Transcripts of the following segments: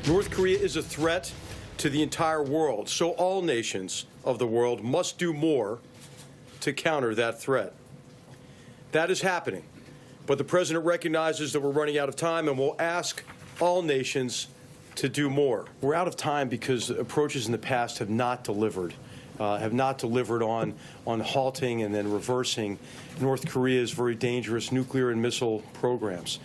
North Korea is a threat to the entire world, so all nations of the world must do more to counter that threat. That is happening, but the president recognizes that we're running out of time and will ask all nations to do more. We're out of time because approaches in the past have not delivered on halting and then reversing North Korea's very dangerous nuclear and missile programs.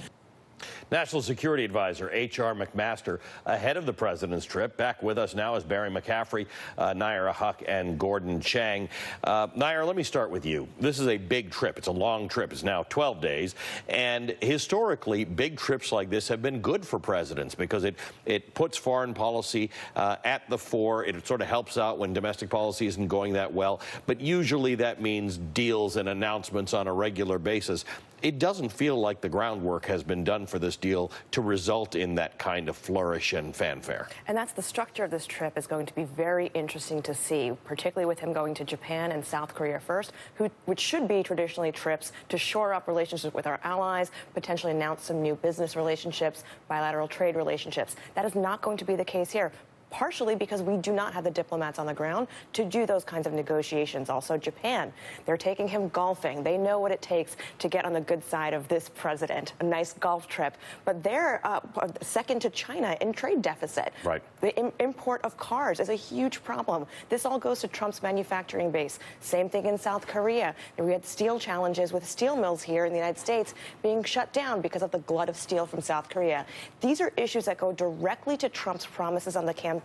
National Security Advisor H.R. McMaster ahead of the president's trip. Back with us now is Barry McCaffrey, Nayyera Huck, and Gordon Chang. Nayyera, let me start with you. This is a big trip. It's a long trip. It's now 12 days. And historically, big trips like this have been good for presidents because it puts foreign policy at the fore. It sort of helps out when domestic policy isn't going that well. But usually that means deals and announcements on a regular basis. It doesn't feel like the groundwork has been done for this deal to result in that kind of flourish and fanfare. And that's the structure of this trip is going to be very interesting to see, particularly with him going to Japan and South Korea first, which should be traditionally trips to shore up relationships with our allies, potentially announce some new business relationships, bilateral trade relationships. That is not going to be the case here. Partially because we do not have the diplomats on the ground to do those kinds of negotiations. Also, Japan, they're taking him golfing. They know what it takes to get on the good side of this president, a nice golf trip. But they're second to China in trade deficit. Right. The import of cars is a huge problem. This all goes to Trump's manufacturing base. Same thing in South Korea. We had steel challenges with steel mills here in the United States being shut down because of the glut of steel from South Korea. These are issues that go directly to Trump's promises on the campaign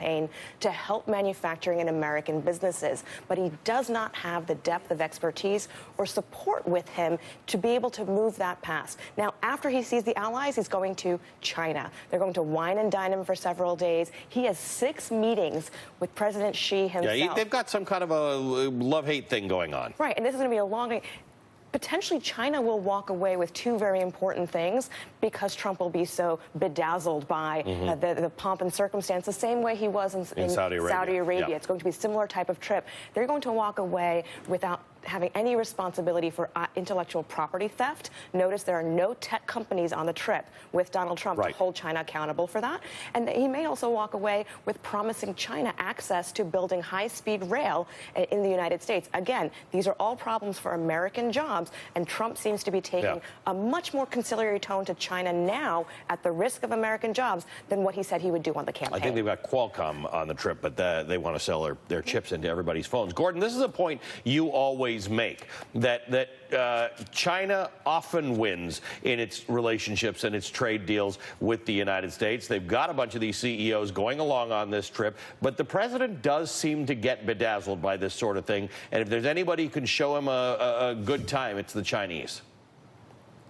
to help manufacturing and American businesses. But he does not have the depth of expertise or support with him to be able to move that past. Now, after he sees the allies, he's going to China. They're going to wine and dine him for several days. He has 6 meetings with President Xi himself. Yeah, they've got some kind of a love-hate thing going on. Right, and this is going to be a long... Potentially, China will walk away with 2 very important things because Trump will be so bedazzled by the pomp and circumstance, the same way he was in Saudi Arabia. Yeah. It's going to be a similar type of trip. They're going to walk away without having any responsibility for intellectual property theft. Notice there are no tech companies on the trip with Donald Trump to hold China accountable for that. And he may also walk away with promising China access to building high-speed rail in the United States. Again, these are all problems for American jobs, and Trump seems to be taking a much more conciliatory tone to China now at the risk of American jobs than what he said he would do on the campaign. I think they've got Qualcomm on the trip, but they want to sell their chips into everybody's phones. Gordon, this is a point you always make, that China often wins in its relationships and its trade deals with the United States. They've got a bunch of these CEOs going along on this trip, but the president does seem to get bedazzled by this sort of thing. And if there's anybody who can show him a good time, it's the Chinese.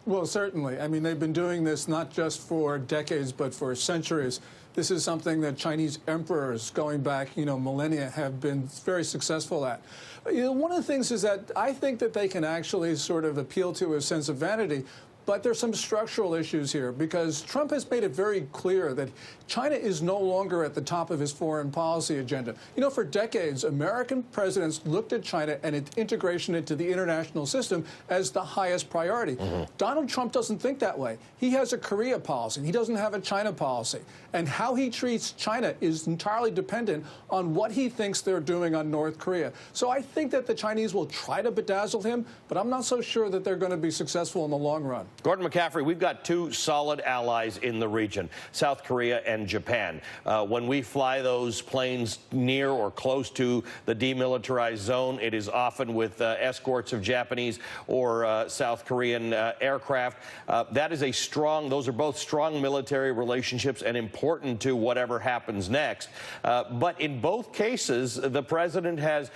Well, certainly. I mean, they've been doing this not just for decades, but for centuries. This is something that Chinese emperors going back, millennia have been very successful at. One of the things is that I think that they can actually sort of appeal to a sense of vanity. But there's some structural issues here because Trump has made it very clear that China is no longer at the top of his foreign policy agenda. For decades, American presidents looked at China and its integration into the international system as the highest priority. Donald Trump doesn't think that way. He has a Korea policy. He doesn't have a China policy. And how he treats China is entirely dependent on what he thinks they're doing on North Korea. So I think that the Chinese will try to bedazzle him, but I'm not so sure that they're going to be successful in the long run. Gordon McCaffrey, we've got 2 solid allies in the region, South Korea and Japan. When we fly those planes near or close to the demilitarized zone, it is often with escorts of Japanese or South Korean aircraft. That is those are both strong military relationships and important to whatever happens next. But in both cases, the president has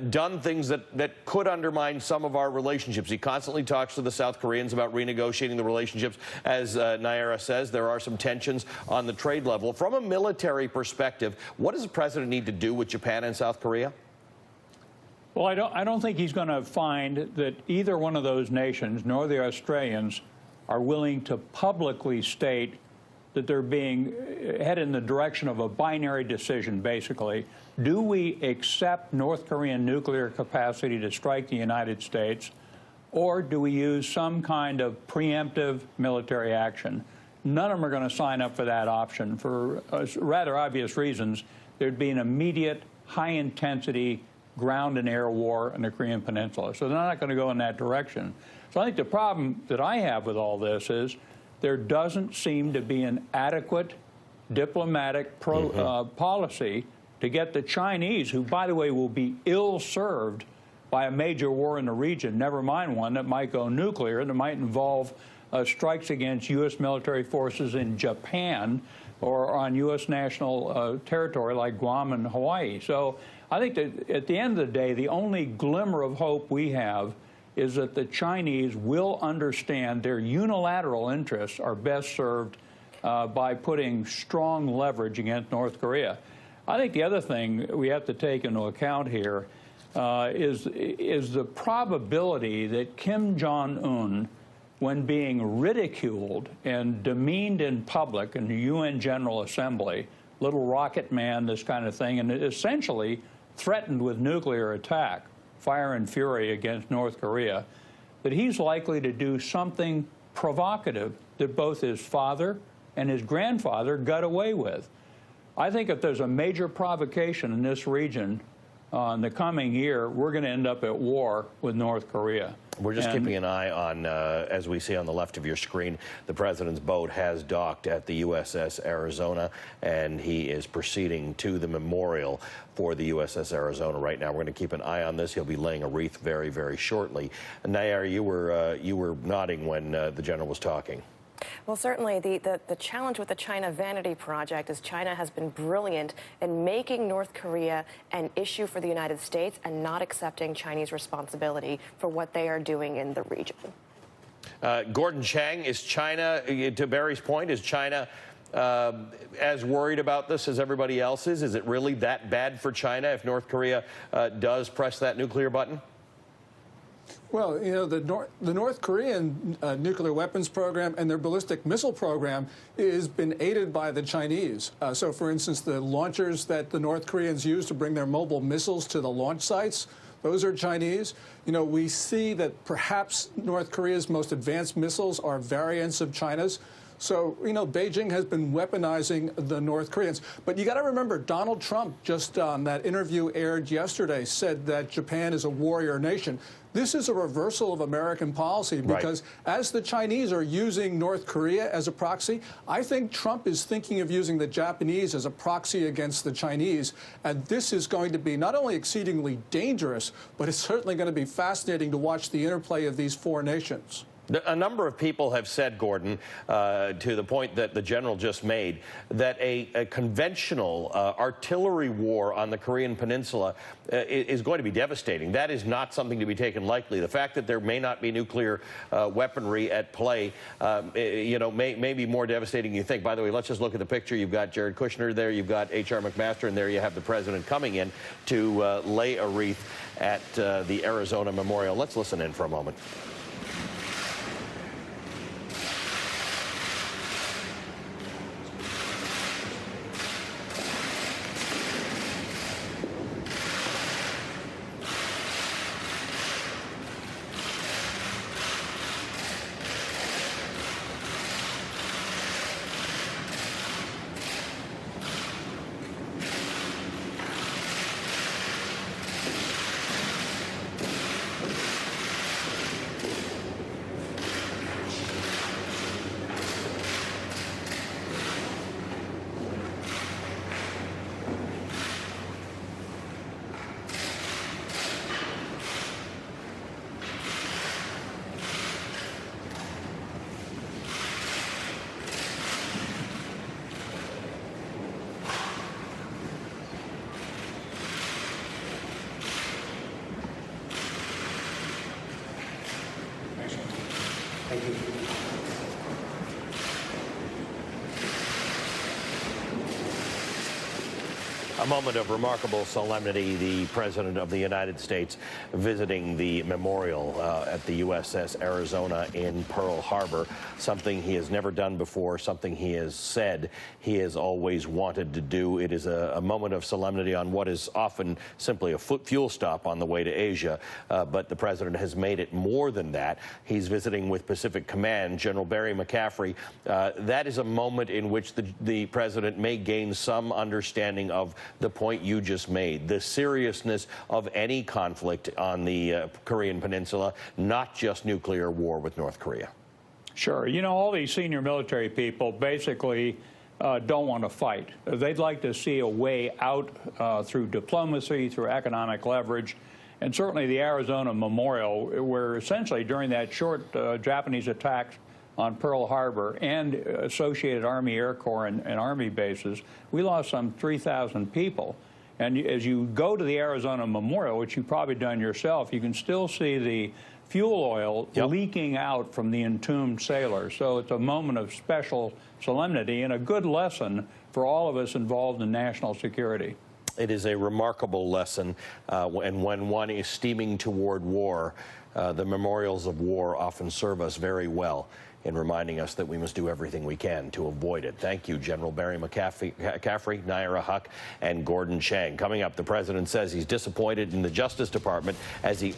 done things that could undermine some of our relationships. He constantly talks to the South Koreans about renegotiating the relationships. As Nayyera says, there are some tensions on the trade level. From a military perspective, what does the president need to do with Japan and South Korea? Well, I don't think he's going to find that either one of those nations, nor the Australians, are willing to publicly state that they're being headed in the direction of a binary decision, basically. Do we accept North Korean nuclear capacity to strike the United States, or do we use some kind of preemptive military action? none of them are going to sign up for that option for rather obvious reasons. There'd be an immediate, high-intensity ground and air war in the Korean Peninsula. So they're not going to go in that direction. So I think the problem that I have with all this is there doesn't seem to be an adequate diplomatic policy to get the Chinese, who, by the way, will be ill-served by a major war in the region, never mind one that might go nuclear, that might involve strikes against U.S. military forces in Japan or on U.S. national territory like Guam and Hawaii. So I think that at the end of the day, the only glimmer of hope we have is that the Chinese will understand their unilateral interests are best served by putting strong leverage against North Korea. I think the other thing we have to take into account here is the probability that Kim Jong-un, when being ridiculed and demeaned in public in the UN General Assembly, little rocket man, this kind of thing, and essentially threatened with nuclear attack, fire and fury against North Korea, that he's likely to do something provocative that both his father and his grandfather got away with. I think if there's a major provocation in this region in the coming year, we're going to end up at war with North Korea. We're just keeping an eye on, as we see on the left of your screen, the president's boat has docked at the USS Arizona, and he is proceeding to the memorial for the USS Arizona right now. We're going to keep an eye on this. He'll be laying a wreath very, very shortly. Nayyera, you were nodding when the general was talking. Well, certainly the challenge with the China Vanity Project is China has been brilliant in making North Korea an issue for the United States and not accepting Chinese responsibility for what they are doing in the region. Gordon Chang, is China, to Barry's point, is China as worried about this as everybody else is? Is it really that bad for China if North Korea does press that nuclear button? Well, you know, the North Korean nuclear weapons program and their ballistic missile program has been aided by the Chinese. So, for instance, the launchers that the North Koreans use to bring their mobile missiles to the launch sites, those are Chinese. You know, we see that perhaps North Korea's most advanced missiles are variants of China's. So, you know, Beijing has been weaponizing the North Koreans. But you got to remember, Donald Trump, just on that interview aired yesterday, said that Japan is a warrior nation. This is a reversal of American policy because as the Chinese are using North Korea as a proxy, I think Trump is thinking of using the Japanese as a proxy against the Chinese. And this is going to be not only exceedingly dangerous, but it's certainly going to be fascinating to watch the interplay of these four nations. A number of people have said, Gordon, to the point that the general just made, that a conventional artillery war on the Korean Peninsula is going to be devastating. That is not something to be taken lightly. The fact that there may not be nuclear weaponry at play, you know, may be more devastating than you think. By the way, let's just look at the picture. You've got Jared Kushner there. You've got H.R. McMaster, and there you have the president coming in to lay a wreath at the Arizona Memorial. Let's listen in for a moment. A moment of remarkable solemnity. The President of the United States visiting the memorial at the USS Arizona in Pearl Harbor, something he has never done before, something he has said he has always wanted to do. It is a moment of solemnity on what is often simply a fuel stop on the way to Asia, but the President has made it more than that. He's visiting with Pacific Command, General Barry McCaffrey. That is a moment in which the President may gain some understanding of the point you just made, the seriousness of any conflict on the Korean Peninsula, not just nuclear war with North Korea. Sure. You know, all these senior military people basically don't want to fight. They'd like to see a way out through diplomacy, through economic leverage. And certainly the Arizona Memorial, where essentially during that short Japanese attacks on Pearl Harbor and associated Army Air Corps and Army bases, we lost some 3,000 people. And as you go to the Arizona Memorial, which you've probably done yourself, you can still see the fuel oil leaking out from the entombed sailors. So it's a moment of special solemnity and a good lesson for all of us involved in national security. It is a remarkable lesson, and when one is steaming toward war, the memorials of war often serve us very well in reminding us that we must do everything we can to avoid it. Thank you, General Barry McCaffrey, Nayyera Huck, and Gordon Chang. Coming up, the President says he's disappointed in the Justice Department as he